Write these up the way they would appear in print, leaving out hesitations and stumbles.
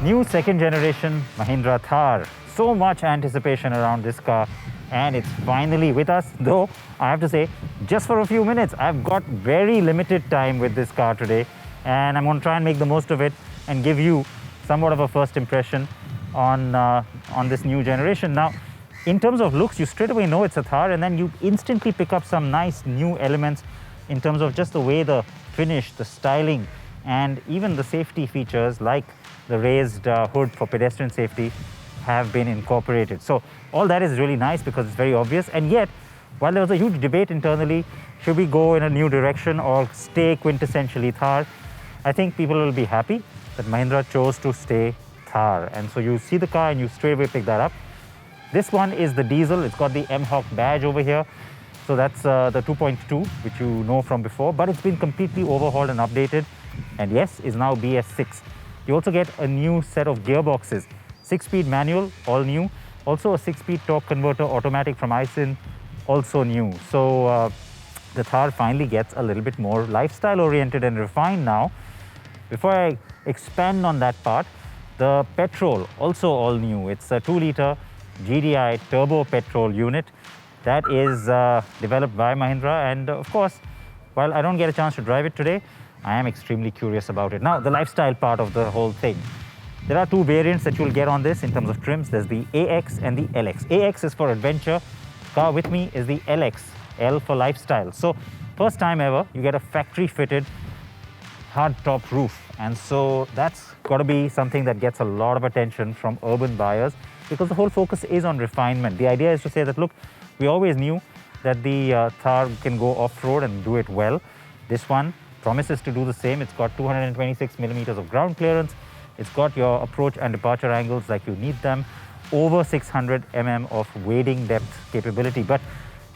New second generation Mahindra Thar. So much anticipation around this car and it's finally with us, though I have to say just for a few minutes. I've got very limited time with this car today and I'm going to try and make the most of it and give you somewhat of a first impression on this new generation. Now, in terms of looks, you straight away know it's a Thar, and then you instantly pick up some nice new elements in terms of just the way the finish, the styling, and even the safety features like the raised hood for pedestrian safety have been incorporated. So all that is really nice because it's very obvious. And yet, while there was a huge debate internally, should we go in a new direction or stay quintessentially Thar, I think people will be happy that Mahindra chose to stay Thar. And so you see the car and you straight away pick that up. This one is the diesel. It's got the M-Hawk badge over here. So that's the 2.2, which you know from before, but it's been completely overhauled and updated. And yes, is now BS6. You also get a new set of gearboxes, 6-speed manual, all new. Also a 6-speed torque converter automatic from Aisin, also new. So the Thar finally gets a little bit more lifestyle oriented and refined now. Before I expand on that part, the petrol, also all new. It's a 2-liter GDI turbo petrol unit that is developed by Mahindra. And of course, while I don't get a chance to drive it today, I am extremely curious about it. Now, the lifestyle part of the whole thing. There are two variants that you'll get on this in terms of trims. There's the AX and the LX. AX is for adventure. Car with me is the LX, L for lifestyle. So first time ever, you get a factory fitted hard top roof. And so that's got to be something that gets a lot of attention from urban buyers because the whole focus is on refinement. The idea is to say that, look, we always knew that the Thar can go off-road and do it well. This one promises to do the same. It's got 226 millimeters of ground clearance. It's got your approach and departure angles like you need them. Over 600 mm of wading depth capability. But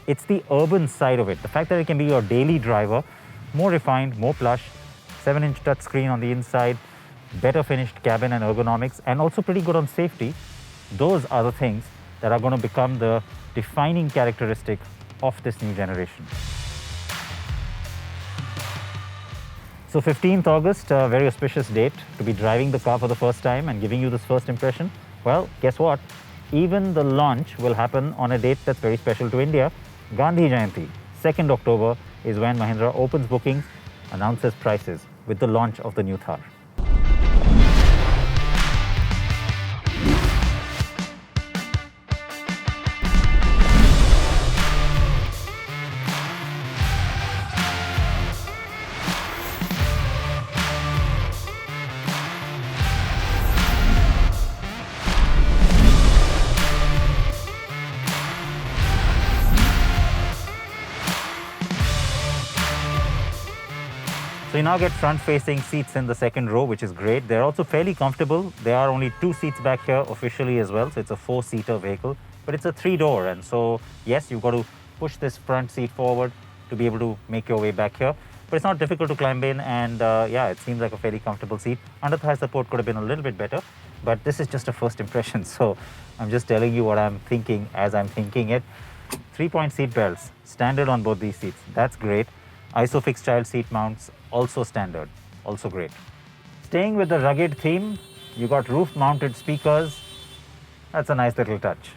it's the urban side of it. The fact that it can be your daily driver, more refined, more plush, 7-inch touchscreen on the inside, better finished cabin and ergonomics, and also pretty good on safety. Those are the things that are going to become the defining characteristic of this new generation. So 15th August, a very auspicious date to be driving the car for the first time and giving you this first impression. Well, guess what? Even the launch will happen on a date that's very special to India, Gandhi Jayanti. 2nd October is when Mahindra opens bookings, announces prices with the launch of the new Thar. So you now get front-facing seats in the second row, which is great. They're also fairly comfortable. There are only 2 seats back here officially as well, so it's a 4-seater vehicle. But it's a 3-door, and so yes, you've got to push this front seat forward to be able to make your way back here. But it's not difficult to climb in, and yeah, it seems like a fairly comfortable seat. Under-thigh support could have been a little bit better, but this is just a first impression, so I'm just telling you what I'm thinking as I'm thinking it. 3-point seat belts, standard on both these seats. That's great. ISOFIX child seat mounts, also standard, also great. Staying with the rugged theme, you got roof-mounted speakers. That's a nice little touch.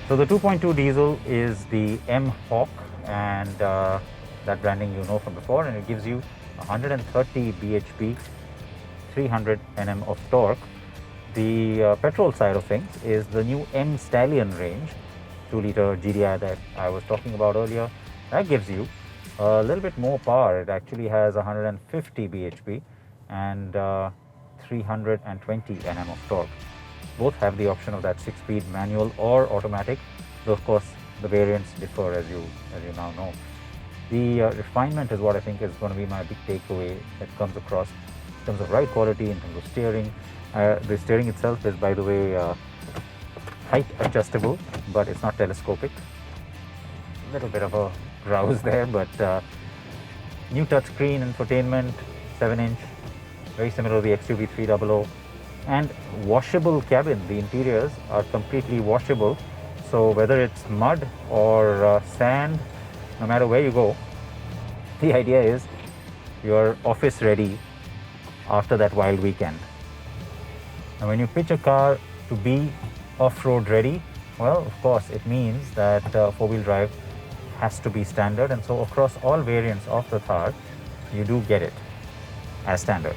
So the 2.2 diesel is the M-Hawk, and that branding you know from before, and it gives you 130 bhp, 300 Nm of torque. The petrol side of things is the new M Stallion range, 2-liter GDI that I was talking about earlier. That gives you a little bit more power. It actually has 150 bhp and 320 Nm of torque. Both have the option of that 6-speed manual or automatic, though of course the variants differ as you now know. The refinement is what I think is going to be my big takeaway that comes across in terms of ride quality, in terms of steering. The steering itself is, by the way, height adjustable, but it's not telescopic. little bit of a browse there, but new touchscreen infotainment, 7-inch, very similar to the XUV 300, and washable cabin. The interiors are completely washable, so whether it's mud or sand, no matter where you go, the idea is you're office ready after that wild weekend. And when you pitch a car to be off-road ready, well, of course, it means that four-wheel drive has to be standard, and so across all variants of the Thar, you do get it as standard.